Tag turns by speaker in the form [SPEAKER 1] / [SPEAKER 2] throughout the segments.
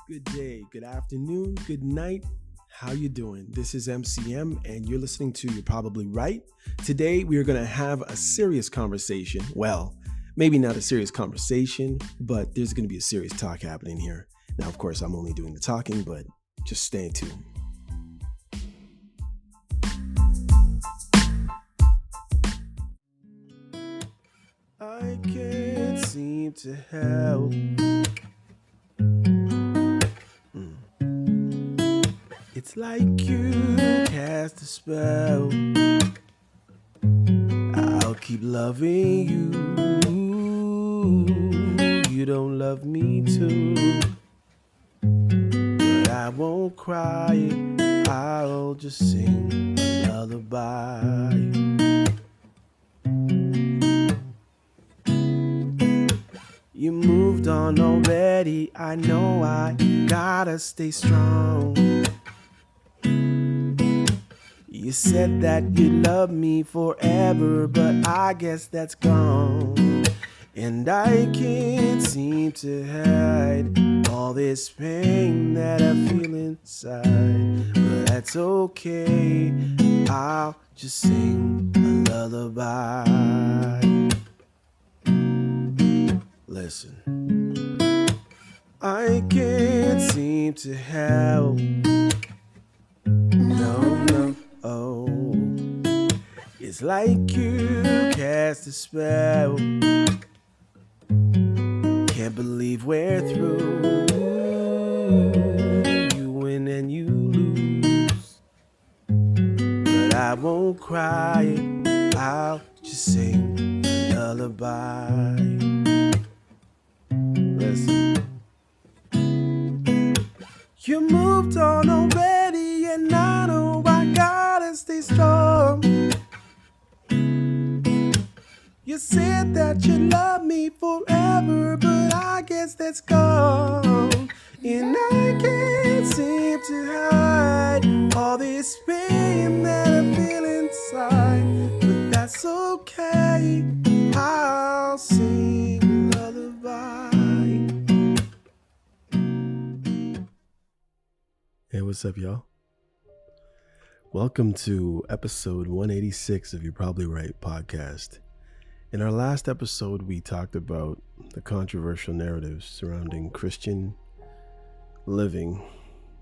[SPEAKER 1] Good day, good afternoon, good night. How you doing? This is MCM and you're listening to You're Probably Right. Today we are going to have a serious conversation. Well, maybe not a serious conversation, but there's going to be a serious talk happening here. Now, of course, I'm only doing the talking, but just stay tuned. I can't seem to help. It's like you cast a spell. I'll keep loving you. You don't love me too. But I won't cry. I'll just sing a lullaby. You moved on already. I know I gotta stay strong. You said that you'd love me forever, but I guess that's gone. And I can't seem to hide all this pain that I feel inside. But that's okay, I'll just sing a lullaby. Listen, I can't seem to help. No. Oh, it's like you cast a spell. Can't believe we're through. You win and you lose. But I won't cry. I'll just sing a lullaby. Listen. You moved on already and I know I gotta stay strong. You said that you love me forever, but I guess that's gone. And I can't seem to hide all this pain that I feel inside. But that's okay, I'll sing a lullaby. Hey, what's up, y'all? Welcome to episode 186 of You're Probably Right podcast. In our last episode, we talked about the controversial narratives surrounding Christian living,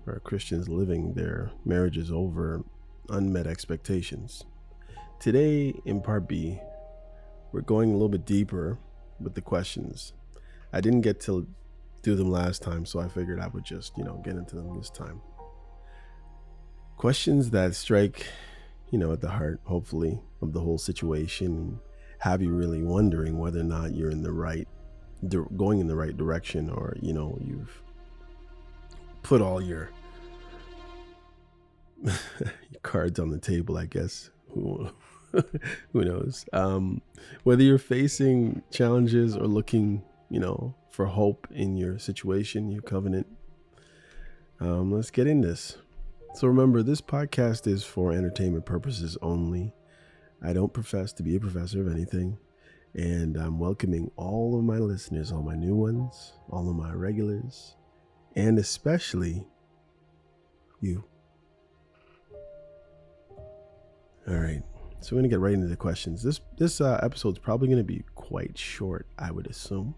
[SPEAKER 1] or Christians living their marriages over unmet expectations. Today, in part B, we're going a little bit deeper with the questions. I didn't get to do them last time, so I figured I would just, get into them this time. Questions that strike, at the heart, hopefully, of the whole situation, have you really wondering whether or not you're in the right, going in the right direction, or, you've put all your cards on the table, I guess. Who knows? Whether you're facing challenges or looking, for hope in your situation, your covenant. Let's get in this. So remember, this podcast is for entertainment purposes only. I don't profess to be a professor of anything, and I'm welcoming all of my listeners, all my new ones, all of my regulars, and especially you. All right, so we're going to get right into the questions. This episode's probably going to be quite short, I would assume,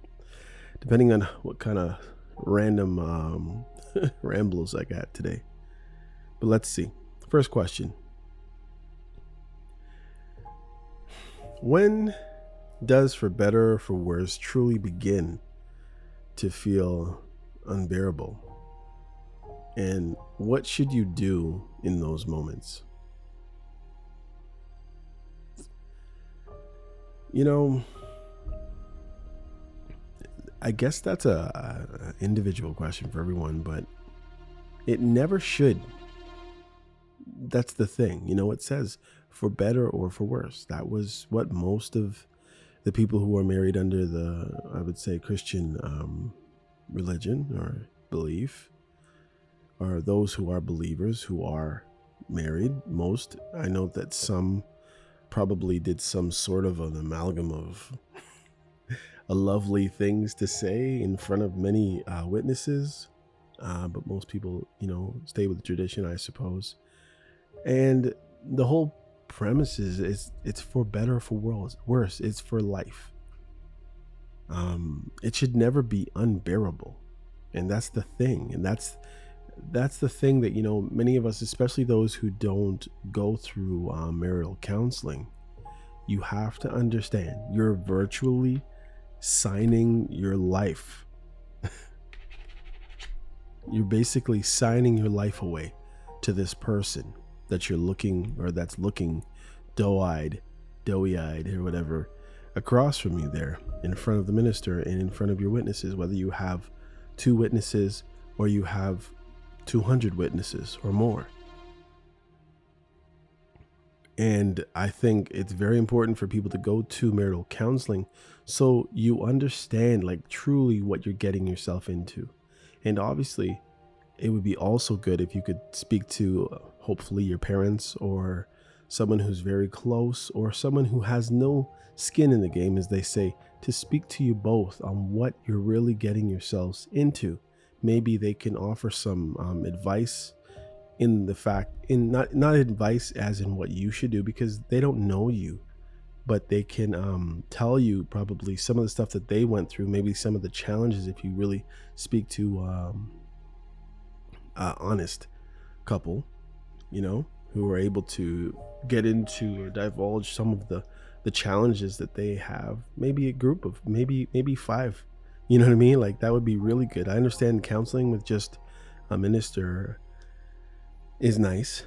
[SPEAKER 1] depending on what kind of random rambles I got today. But let's see. First question. When does for better or for worse truly begin to feel unbearable? And what should you do in those moments? I guess that's a individual question for everyone, but it never should. That's the thing, it says for better or for worse. That was what most of the people who are married under the, I would say, Christian religion or belief, or those who are believers who are married. Most, I know that some probably did some sort of an amalgam of lovely things to say in front of many witnesses. but most people, stay with the tradition, I suppose. And the whole premise is it's for better or for worse. It's for life. It should never be unbearable, and that's the thing. And that's the thing that many of us, especially those who don't go through marital counseling, you have to understand you're virtually signing your life. You're basically signing your life away to this person that you're looking, or that's looking doughy-eyed or whatever, across from you there in front of the minister and in front of your witnesses, whether you have 2 witnesses or you have 200 witnesses or more. And I think it's very important for people to go to marital counseling so you understand like truly what you're getting yourself into. And obviously, it would be also good if you could speak to hopefully your parents or someone who's very close, or someone who has no skin in the game, as they say, to speak to you both on what you're really getting yourselves into. Maybe they can offer some advice in the fact, in not advice as in what you should do, because they don't know you, but they can tell you probably some of the stuff that they went through, maybe some of the challenges, if you really speak to honest couple, who are able to get into or divulge some of the challenges that they have. Maybe a group of maybe 5, you know what I mean? Like, that would be really good. I understand counseling with just a minister is nice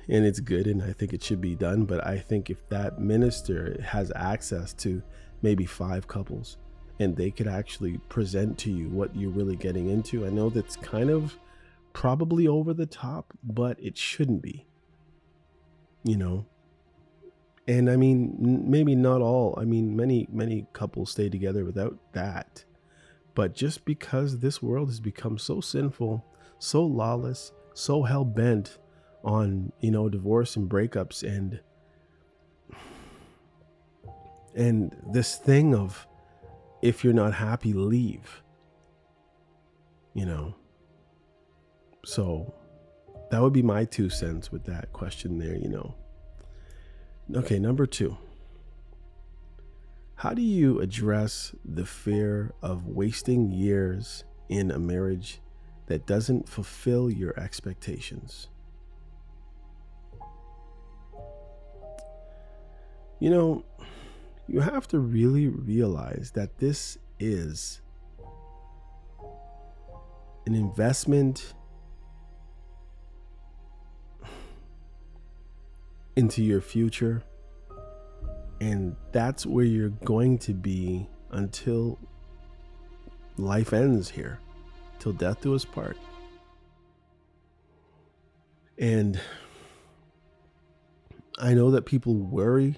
[SPEAKER 1] and it's good, and I think it should be done. But I think if that minister has access to maybe 5 couples, and they could actually present to you what you're really getting into, I know that's kind of probably over the top, but it shouldn't be, and I mean, maybe not all, I mean, many couples stay together without that. But just because this world has become so sinful, so lawless, so hell-bent on divorce and breakups, and this thing of, if you're not happy, leave, so that would be my 2 cents with that question there. Okay, number 2. How do you address the fear of wasting years in a marriage that doesn't fulfill your expectations? You have to really realize that this is an investment into your future, and that's where you're going to be until life ends here, till death do us part. And I know that people worry.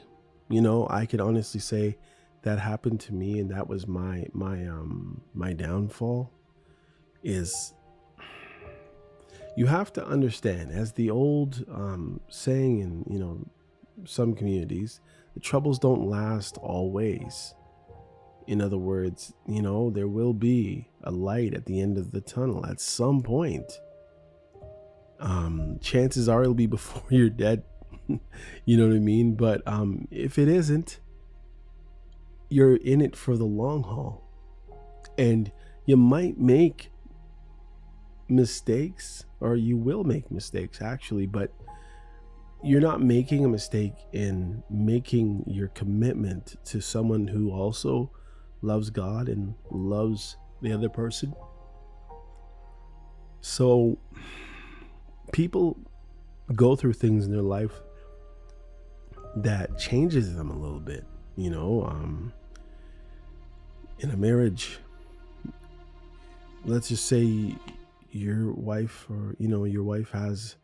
[SPEAKER 1] I could honestly say that happened to me, and that was my downfall. Is you have to understand, as the old saying in some communities, the troubles don't last always. In other words, there will be a light at the end of the tunnel at some point. Chances are it'll be before you're dead. You know what I mean? But if it isn't, you're in it for the long haul, and you might make mistakes, or you will make mistakes actually, but you're not making a mistake in making your commitment to someone who also loves God and loves the other person. So people go through things in their life that changes them a little bit, in a marriage. Let's just say your wife has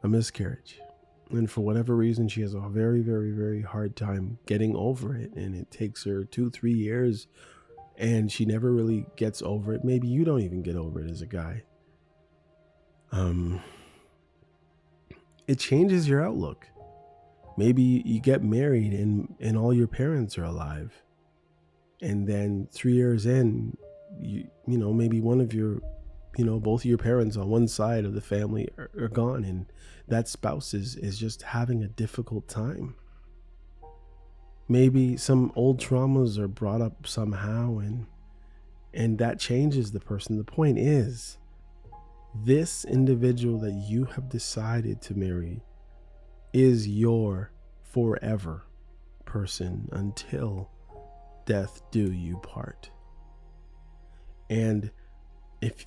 [SPEAKER 1] a miscarriage, and for whatever reason she has a very, very, very hard time getting over it, and it takes her 2-3 years, and she never really gets over it. Maybe you don't even get over it as a guy. It changes your outlook. Maybe you get married and all your parents are alive, and then 3 years in, maybe one of your both of your parents on one side of the family are gone, and that spouse is just having a difficult time. Maybe some old traumas are brought up somehow, and that changes the person. The point is, this individual that you have decided to marry is your forever person until death do you part. And if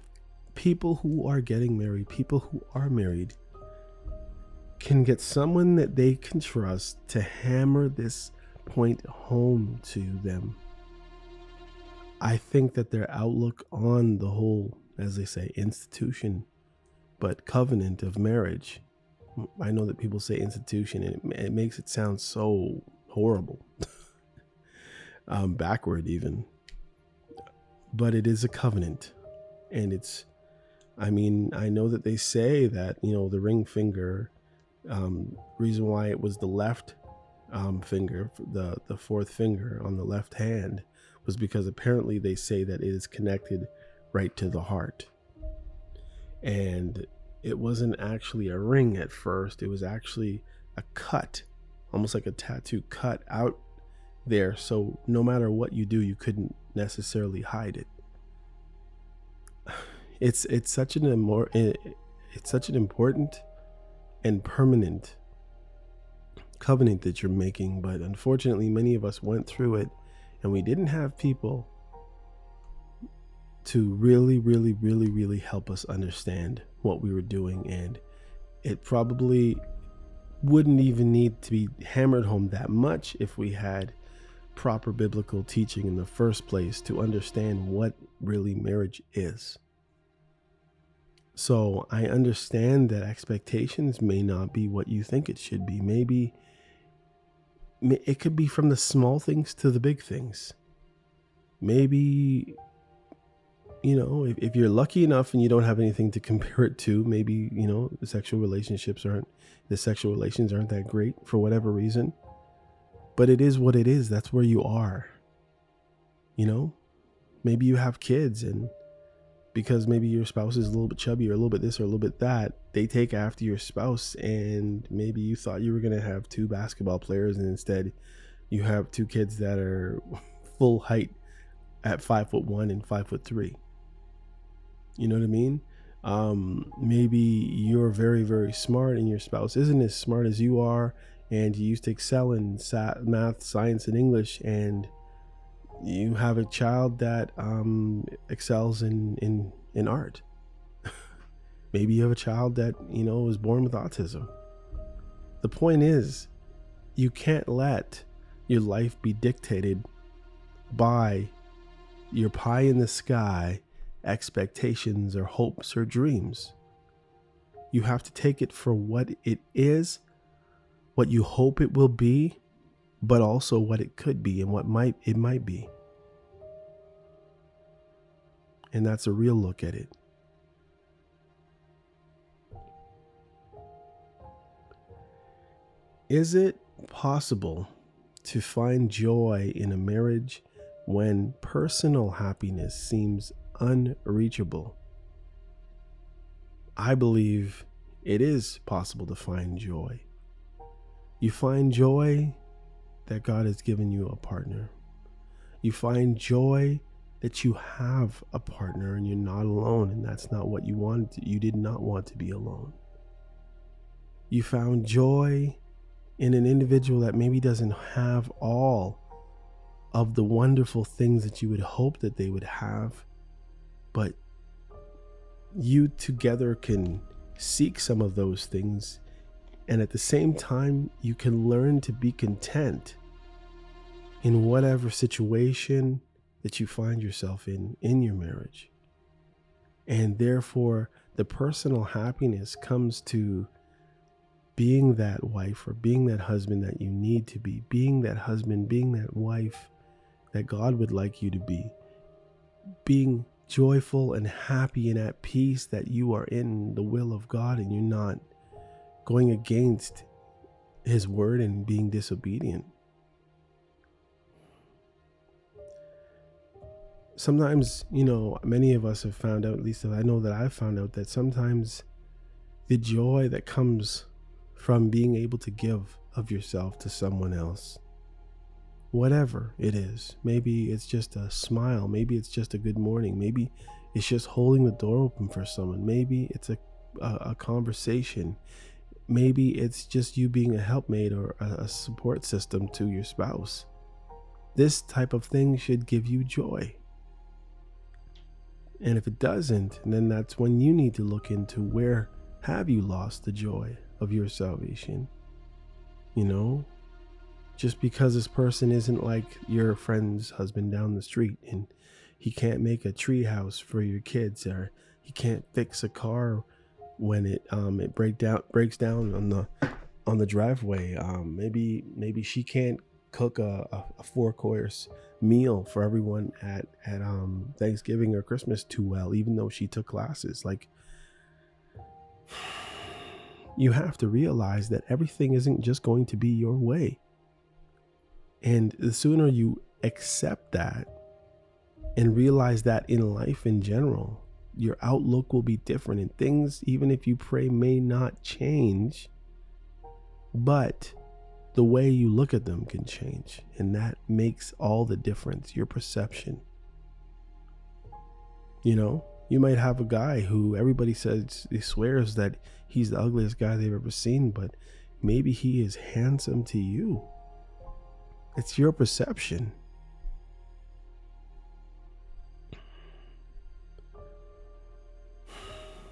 [SPEAKER 1] people who are getting married, people who are married, can get someone that they can trust to hammer this point home to them, I think that their outlook on the whole, as they say, institution, but covenant of marriage, I know that people say institution and it makes it sound so horrible, backward even, but it is a covenant. And I know that they say that, the ring finger, reason why it was the left finger, the fourth finger on the left hand, was because apparently they say that it is connected right to the heart. And it wasn't actually a ring at first. It was actually a cut, almost like a tattoo cut out there. So no matter what you do, you couldn't necessarily hide it. It's such an important and permanent covenant that you're making, but unfortunately many of us went through it and we didn't have people to really help us understand what we were doing, and it probably wouldn't even need to be hammered home that much if we had proper biblical teaching in the first place to understand what really marriage is. So I understand that expectations may not be what you think it should be. Maybe it could be from the small things to the big things. Maybe, if you're lucky enough and you don't have anything to compare it to, maybe, the sexual relations aren't that great for whatever reason. But it is what it is. That's where you are. Maybe you have kids, and because maybe your spouse is a little bit chubby or a little bit this or a little bit that, they take after your spouse, and maybe you thought you were going to have 2 basketball players, and instead you have 2 kids that are full height at 5'1" and 5'3". You know what I mean? Maybe you're very, very smart and your spouse isn't as smart as you are, and you used to excel in math, science, and English, and you have a child that excels in art. Maybe you have a child that, was born with autism. The point is, you can't let your life be dictated by your pie in the sky expectations or hopes or dreams. You have to take it for what it is, what you hope it will be, but also what it could be and what it might be. And that's a real look at it. Is it possible to find joy in a marriage when personal happiness seems unreachable? I believe it is possible to find joy. You find joy that God has given you a partner. You find joy that you have a partner and you're not alone, and that's not what you wanted. You did not want to be alone. You found joy in an individual that maybe doesn't have all of the wonderful things that you would hope that they would have, but you together can seek some of those things, and at the same time you can learn to be content in whatever situation that you find yourself in your marriage. And therefore the personal happiness comes to being that wife or being that husband that you need to be, being that husband, being that wife that God would like you to be, being joyful and happy and at peace that you are in the will of God and you're not going against His word and being disobedient. sometimes, many of us have found out, at least I know that I've found out, that sometimes the joy that comes from being able to give of yourself to someone else, whatever it is, maybe it's just a smile, maybe it's just a good morning, maybe it's just holding the door open for someone, maybe it's a conversation, maybe it's just you being a helpmate or a support system to your spouse. This type of thing should give you joy. And if it doesn't, then that's when you need to look into where have you lost the joy of your salvation. Just because this person isn't like your friend's husband down the street and he can't make a tree house for your kids, or he can't fix a car when it breaks down on the driveway. Maybe she can't cook a 4-course meal for everyone at Thanksgiving or Christmas too well, even though she took classes. Like, you have to realize that everything isn't just going to be your way. And the sooner you accept that and realize that in life in general, your outlook will be different, and things, even if you pray, may not change, but the way you look at them can change, and that makes all the difference. Your perception. You might have a guy who everybody says, he swears that he's the ugliest guy they've ever seen, but maybe he is handsome to you. It's your perception.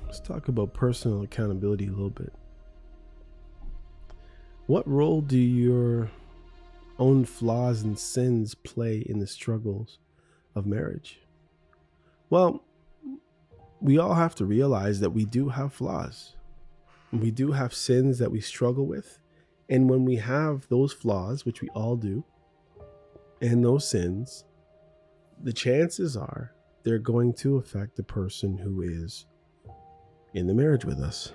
[SPEAKER 1] Let's talk about personal accountability a little bit. What role do your own flaws and sins play in the struggles of marriage? Well, we all have to realize that we do have flaws. We do have sins that we struggle with. And when we have those flaws, which we all do, and those sins, the chances are they're going to affect the person who is in the marriage with us.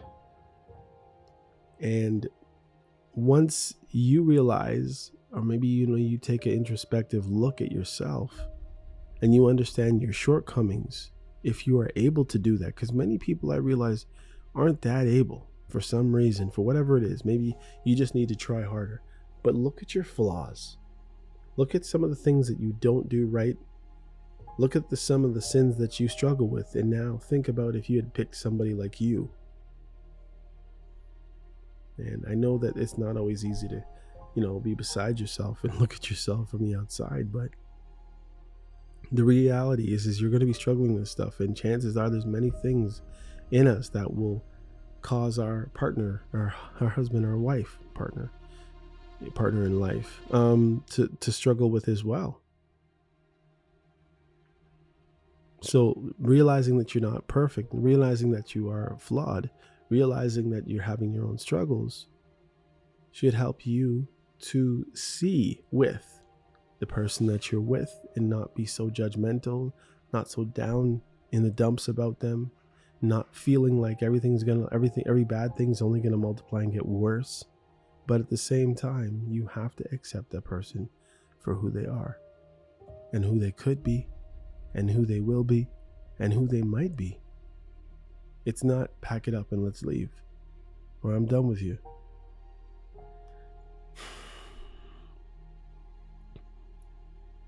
[SPEAKER 1] And once you realize, or maybe you take an introspective look at yourself and you understand your shortcomings, if you are able to do that, because many people, I realize, aren't that able for some reason, for whatever it is. Maybe you just need to try harder. But look at your flaws. Look at some of the things that you don't do right. Look at some of the sins that you struggle with, and now think about if you had picked somebody like you. And I know that it's not always easy to, be beside yourself and look at yourself from the outside, but the reality is you're going to be struggling with stuff, and chances are there's many things in us that will cause our partner, our husband or wife, partner in life, to struggle with as well. So realizing that you're not perfect, realizing that you are flawed, realizing that you're having your own struggles should help you to see with the person that you're with and not be so judgmental, not so down in the dumps about them, not feeling like every bad thing's only going to multiply and get worse. But at the same time, you have to accept that person for who they are and who they could be and who they will be and who they might be. It's not pack it up and let's leave, or I'm done with you.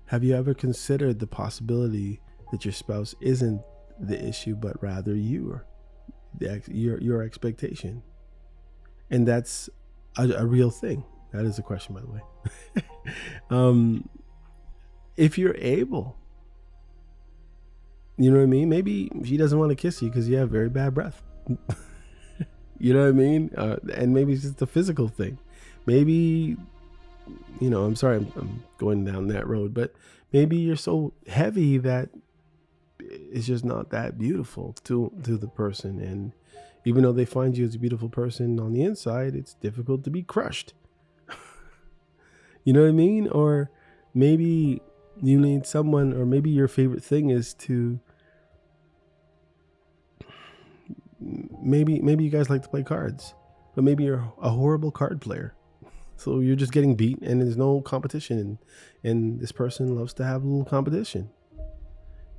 [SPEAKER 1] Have you ever considered the possibility that your spouse isn't the issue, but rather you, your expectation? And that's a real thing. That is a question, by the way. If you're able, you know what I mean? Maybe she doesn't want to kiss you because you have very bad breath. You know what I mean? And maybe it's just a physical thing. Maybe, I'm sorry, I'm going down that road, but maybe you're so heavy that it's just not that beautiful to the person. And even though they find you as a beautiful person on the inside, it's difficult to be crushed. You know what I mean? Or maybe you need someone, or maybe your favorite thing is to, maybe you guys like to play cards, but maybe you're a horrible card player. So you're just getting beat and there's no competition, and this person loves to have a little competition.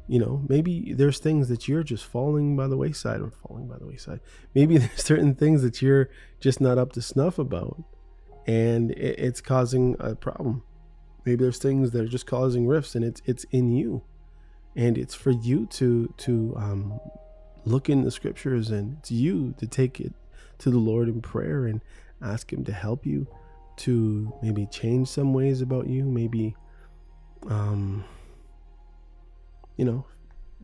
[SPEAKER 1] Maybe there's things that you're just falling by the wayside. Maybe there's certain things that you're just not up to snuff about, and it's causing a problem. Maybe there's things that are just causing rifts, and it's in you, and it's for you to look in the scriptures, and it's you to take it to the Lord in prayer and ask him to help you to maybe change some ways about you. Maybe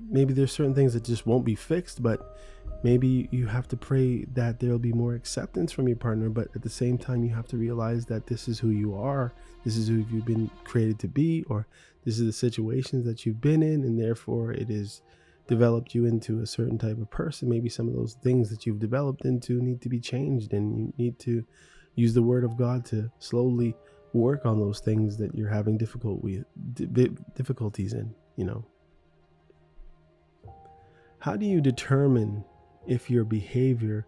[SPEAKER 1] maybe there's certain things that just won't be fixed, but maybe you have to pray that there'll be more acceptance from your partner. But at the same time, you have to realize that this is who you are, this is who you've been created to be, or this is the situations that you've been in, and therefore it is developed you into a certain type of person. Maybe some of those things that you've developed into need to be changed, and you need to use the word of God to slowly work on those things that you're having difficulties in. How do you determine if your behavior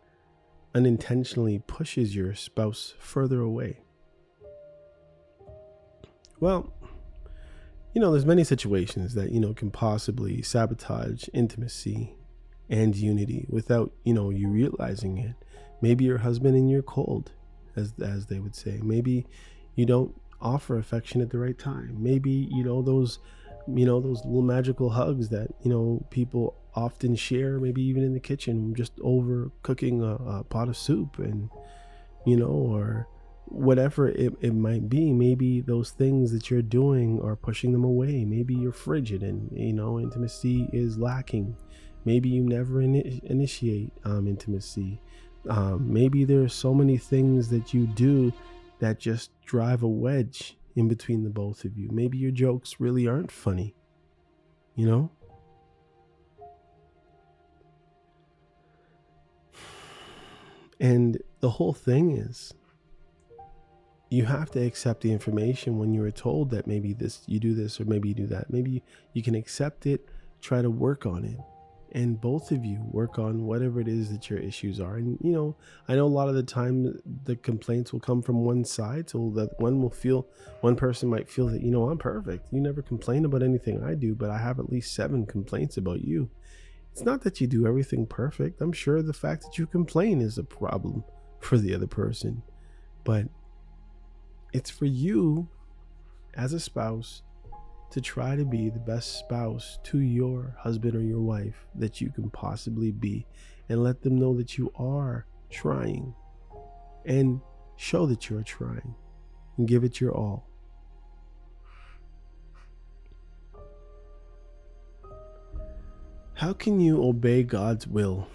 [SPEAKER 1] unintentionally pushes your spouse further away? Well, there's many situations that, can possibly sabotage intimacy and unity without, you realizing it. Maybe your husband and you're cold, as they would say. Maybe you don't offer affection at the right time. Maybe, those little magical hugs that, people often share, maybe even in the kitchen, just over cooking a pot of soup, and, or whatever it might be. Maybe those things that you're doing are pushing them away. Maybe you're frigid and, intimacy is lacking. Maybe you never initiate intimacy. Maybe there are so many things that you do that just drive a wedge in between the both of you. Maybe your jokes really aren't funny, And the whole thing is, you have to accept the information when you were told that maybe you do this or maybe you do that. Maybe you can accept it, try to work on it, and both of you work on whatever it is that your issues are. And I know a lot of the time the complaints will come from one side, so that one person might feel that, I'm perfect, you never complain about anything I do, but I have at least 7 complaints about you. It's not that you do everything perfect. I'm sure the fact that you complain is a problem for the other person, but it's for you as a spouse to try to be the best spouse to your husband or your wife that you can possibly be, and let them know that you are trying, and show that you're trying, and give it your all. How can you obey God's will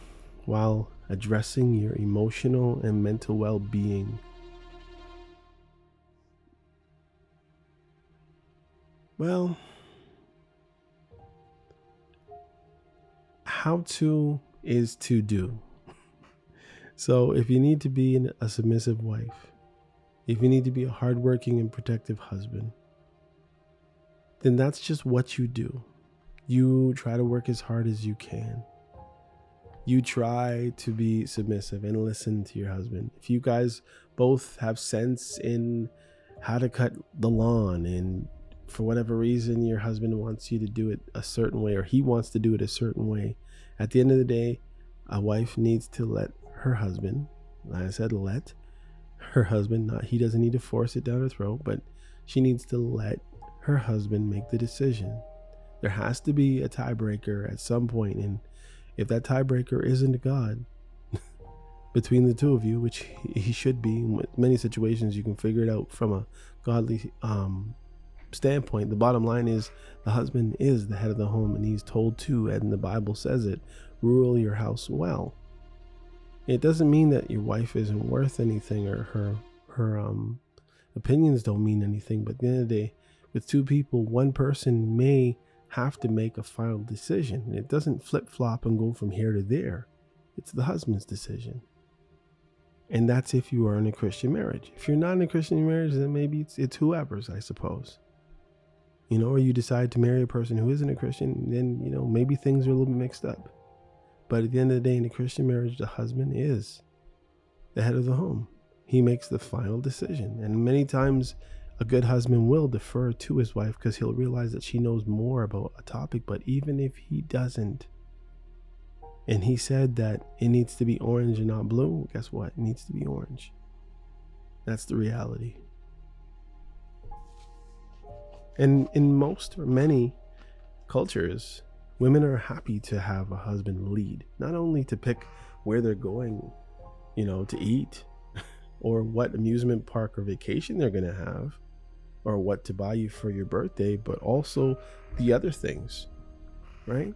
[SPEAKER 1] while addressing your emotional and mental well-being? Well, how to is to do. So if you need to be a submissive wife, if you need to be a hardworking and protective husband, then that's just what you do. You try to work as hard as you can. You try to be submissive and listen to your husband. If you guys both have sense in how to cut the lawn, and for whatever reason your husband wants you to do it a certain way, or he wants to do it a certain way, at the end of the day, a wife needs to let her husband, like I said, let her husband, not, he doesn't need to force it down her throat, but she needs to let her husband make the decision. There has to be a tiebreaker at some point, and if that tiebreaker isn't God between the two of you, which he should be, in many situations you can figure it out from a godly standpoint. The bottom line is, the husband is the head of the home, and he's told to, and the Bible says it, rule your house well. It doesn't mean that your wife isn't worth anything, or her opinions don't mean anything, but at the end of the day, with two people, one person may have to make a final decision. It doesn't flip-flop and go from here to there. It's the husband's decision. And that's if you are in a Christian marriage. If you're not in a Christian marriage, then maybe it's whoever's, I suppose. Or you decide to marry a person who isn't a Christian, then, maybe things are a little bit mixed up. But at the end of the day, in a Christian marriage, the husband is the head of the home. He makes the final decision. And many times A good husband will defer to his wife because he'll realize that she knows more about a topic. But even if he doesn't, and he said that it needs to be orange and not blue, guess what? It needs to be orange. That's the reality. And in most or many cultures, women are happy to have a husband lead, not only to pick where they're going, to eat, or what amusement park or vacation they're going to have, or what to buy you for your birthday, but also the other things, right?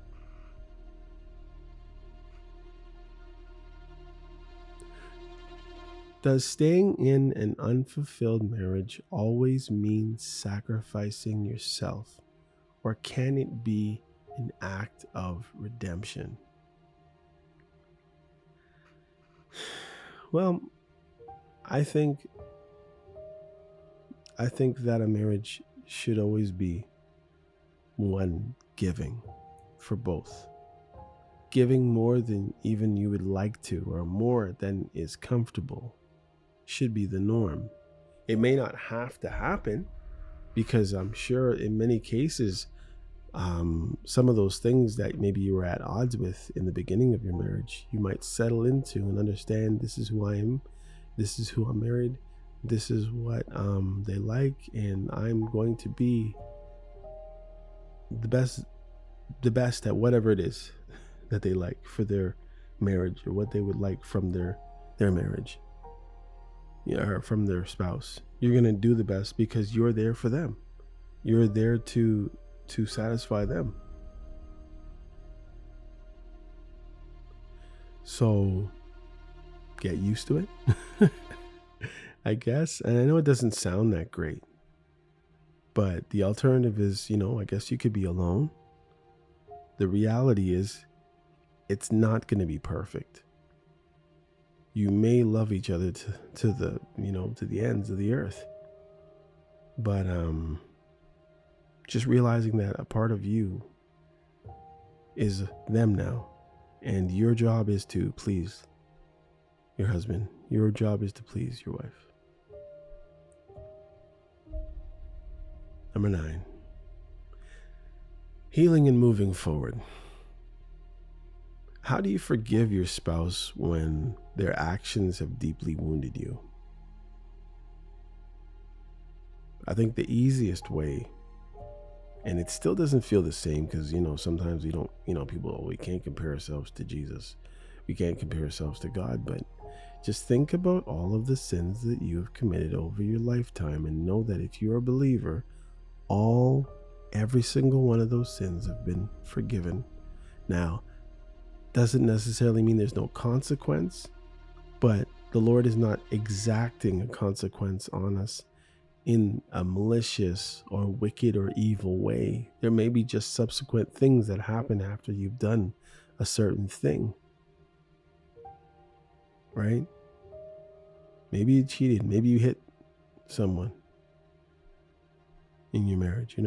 [SPEAKER 1] Does staying in an unfulfilled marriage always mean sacrificing yourself, or can it be an act of redemption? Well, I think that a marriage should always be one giving for both. Giving more than even you would like to, or more than is comfortable, should be the norm. It may not have to happen, because I'm sure in many cases, some of those things that maybe you were at odds with in the beginning of your marriage, you might settle into and understand, this is who I am, this is who I'm married, this is what they like, and I'm going to be the best at whatever it is that they like for their marriage, or what they would like from their marriage, or from their spouse. You're going to do the best because you're there for them. You're there to satisfy them. So get used to it, I guess. And I know it doesn't sound that great, but the alternative is, I guess you could be alone. The reality is, it's not going to be perfect. You may love each other to the ends of the earth, but just realizing that a part of you is them now, and your job is to please your husband. Your job is to please your wife. Number 9, healing and moving forward. How do you forgive your spouse when their actions have deeply wounded you? I think the easiest way, and it still doesn't feel the same, because, sometimes we don't, we can't compare ourselves to Jesus. We can't compare ourselves to God, but just think about all of the sins that you have committed over your lifetime, and know that if you're a believer, every single one of those sins have been forgiven. Now, doesn't necessarily mean there's no consequence, but the Lord is not exacting a consequence on us in a malicious or wicked or evil way. There may be just subsequent things that happen after you've done a certain thing, right? Maybe you cheated, maybe you hit someone in your marriage,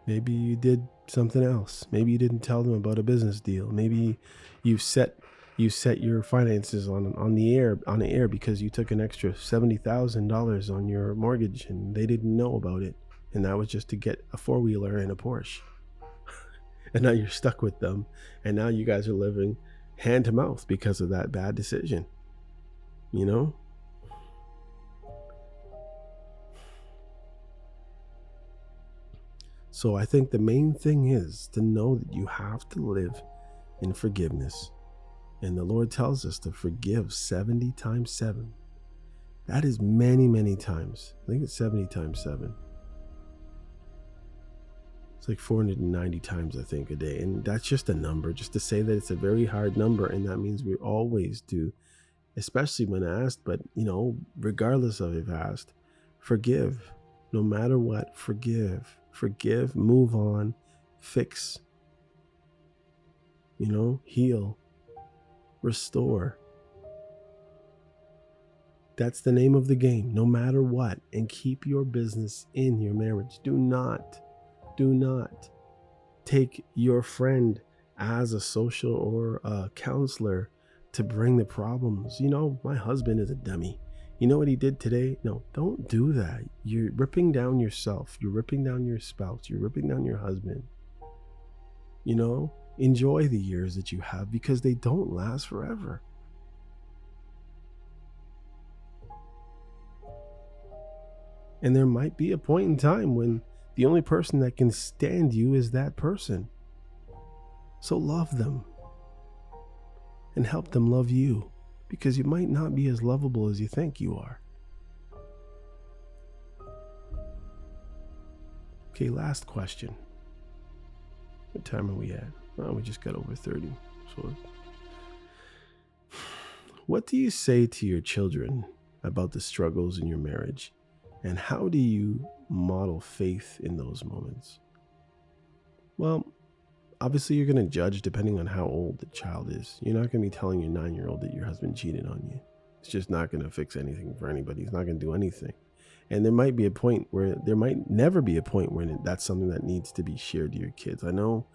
[SPEAKER 1] Maybe you did something else. Maybe you didn't tell them about a business deal. Maybe you set your finances on the air because you took an extra $70,000 on your mortgage and they didn't know about it, and that was just to get a 4-wheeler and a Porsche. And now you're stuck with them, and now you guys are living hand to mouth because of that bad decision. So I think the main thing is to know that you have to live in forgiveness. And the Lord tells us to forgive 70 times 7. That is many, many times. I think it's 70 times 7. It's like 490 times, I think, a day. And that's just a number, just to say that it's a very hard number. And that means we always do, especially when asked, but, regardless of if asked, forgive. No matter what, forgive. Forgive, move on, fix, heal, restore. That's the name of the game, no matter what. And keep your business in your marriage. Do not take your friend as a social or a counselor to bring the problems. My husband is a dummy. You know what he did today? No, don't do that. You're ripping down yourself. You're ripping down your spouse. You're ripping down your husband. Enjoy the years that you have, because they don't last forever. And there might be a point in time when the only person that can stand you is that person. So love them and help them love you, because you might not be as lovable as you think you are. Okay, last question. What time are we at? Oh, we just got over 30. So, what do you say to your children about the struggles in your marriage? And how do you model faith in those moments? Well, obviously you're going to judge depending on how old the child is. You're not going to be telling your 9-year-old that your husband cheated on you. It's just not going to fix anything for anybody. It's not going to do anything. And there might be a point where there might never be a point where that's something that needs to be shared to your kids. I know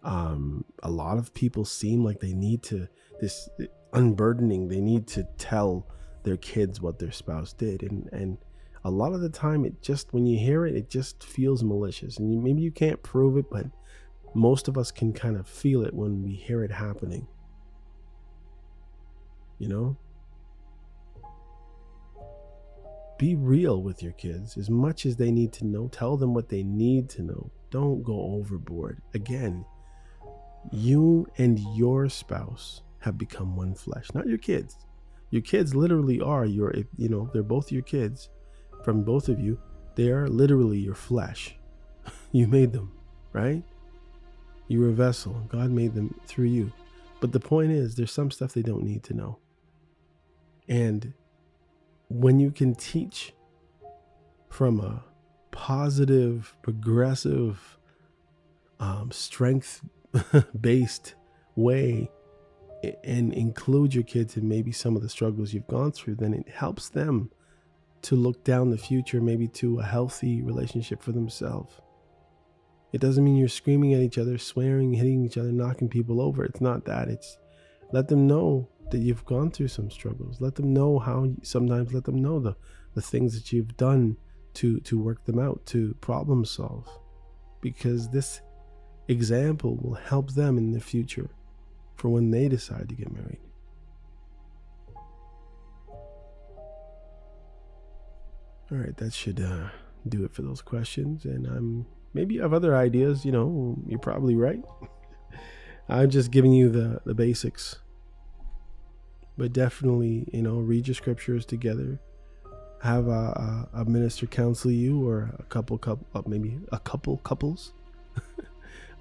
[SPEAKER 1] a lot of people seem like they need to, this unburdening, they need to tell their kids what their spouse did. And a lot of the time, it just, when you hear it, it just feels malicious. And maybe you can't prove it, but most of us can kind of feel it when we hear it happening. Be real with your kids as much as they need to know. Tell them what they need to know. Don't go overboard. Again, you and your spouse have become one flesh, not your kids. Your kids literally are they're both your kids. From both of you, they are literally your flesh. You made them, right? You were a vessel. God made them through you. But the point is, there's some stuff they don't need to know. And when you can teach from a positive, progressive, strength-based way, and include your kids in maybe some of the struggles you've gone through, then it helps them to look down the future, maybe to a healthy relationship for themselves. It doesn't mean you're screaming at each other, swearing, hitting each other, knocking people over. It's not that. It's let them know that you've gone through some struggles. Let them know let them know the things that you've done to work them out, to problem solve. Because this example will help them in the future for when they decide to get married. All right, that should do it for those questions. And maybe you have other ideas. You're probably right. I'm just giving you the basics. But definitely, read your scriptures together. Have a minister counsel you, or maybe a couple couples.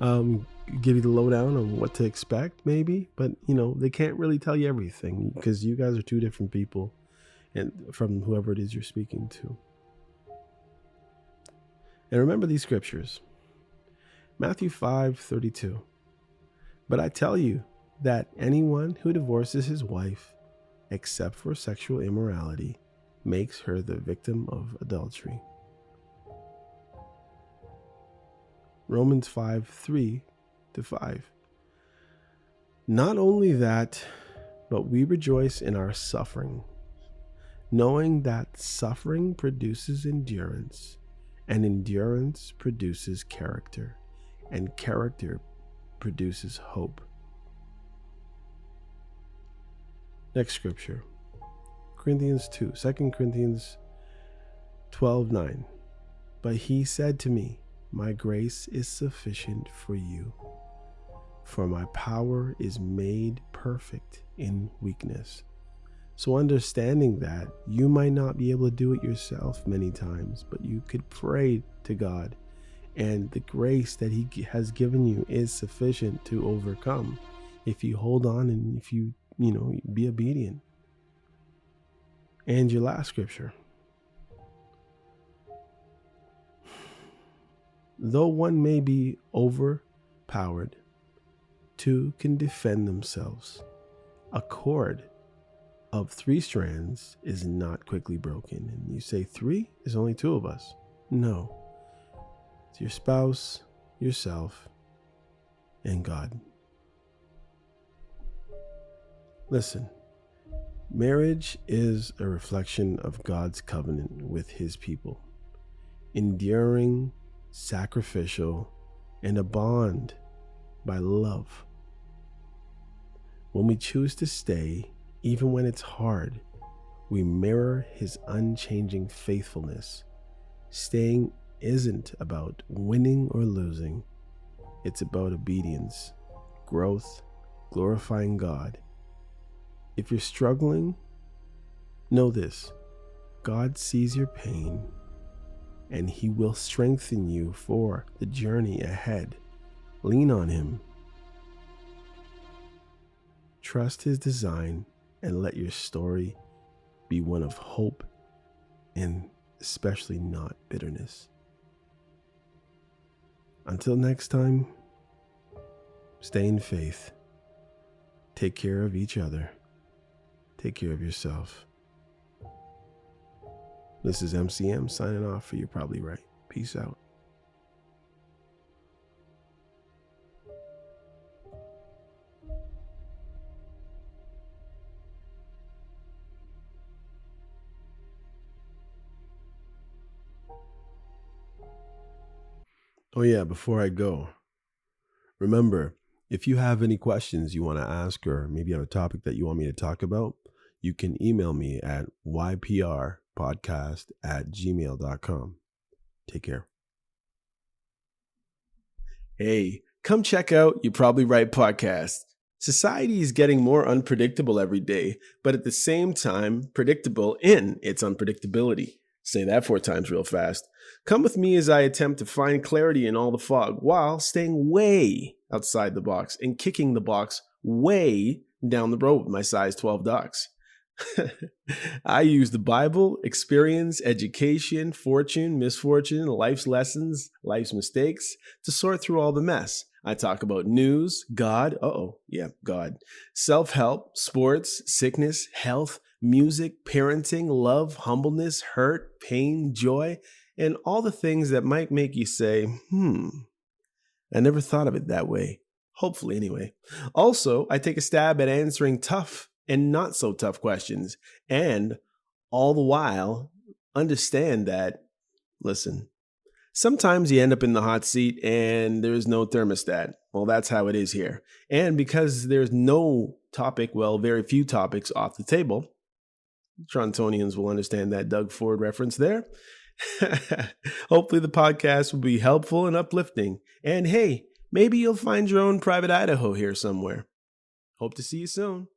[SPEAKER 1] Give you the lowdown on what to expect, maybe. But they can't really tell you everything, because you guys are two different people, and from whoever it is you're speaking to. And remember these scriptures. Matthew 5:32. But I tell you that anyone who divorces his wife, except for sexual immorality, makes her the victim of adultery. Romans 5:3-5. Not only that, but we rejoice in our suffering, knowing that suffering produces endurance, and endurance produces character, and character produces hope. Next scripture, 2 Corinthians 12:9. But he said to me, my grace is sufficient for you, for my power is made perfect in weakness. So understanding that you might not be able to do it yourself many times, but you could pray to God, and the grace that he has given you is sufficient to overcome if you hold on and if you be obedient. And your last scripture. Though one may be overpowered, two can defend themselves. A cord of 3 strands is not quickly broken. And you say 3? There's only 2 of us. No. It's your spouse, yourself, and God. Listen, Marriage is a reflection of God's covenant with his people, enduring, sacrificial, and a bond by love. When we choose to stay, even when it's hard, we mirror his unchanging faithfulness. Staying isn't about winning or losing. It's about obedience, growth, glorifying God. If you're struggling, know this: God sees your pain and he will strengthen you for the journey ahead. Lean on him. Trust his design and let your story be one of hope and especially not bitterness. Until next time, stay in faith. Take care of each other. Take care of yourself. This is MCM signing off for You're Probably Right. Peace out. Oh yeah, before I go, remember, if you have any questions you want to ask or maybe have a topic that you want me to talk about, you can email me at yprpodcast@gmail.com. Take care. Hey, come check out You're Probably Right podcast. Society is getting more unpredictable every day, but at the same time, predictable in its unpredictability. Say that 4 times real fast. Come with me as I attempt to find clarity in all the fog while staying way outside the box and kicking the box way down the road with my size 12 ducks. I use the Bible, experience, education, fortune, misfortune, life's lessons, life's mistakes to sort through all the mess. I talk about news, God, God, self-help, sports, sickness, health, music, parenting, love, humbleness, hurt, pain, joy, and all the things that might make you say, I never thought of it that way. Hopefully, anyway. Also, I take a stab at answering tough and not so tough questions, and all the while understand that, listen, sometimes you end up in the hot seat and there's no thermostat. Well, that's how it is here. And because there's no topic, very few topics off the table, Torontonians will understand that Doug Ford reference there. Hopefully the podcast will be helpful and uplifting. And hey, maybe you'll find your own private Idaho here somewhere. Hope to see you soon.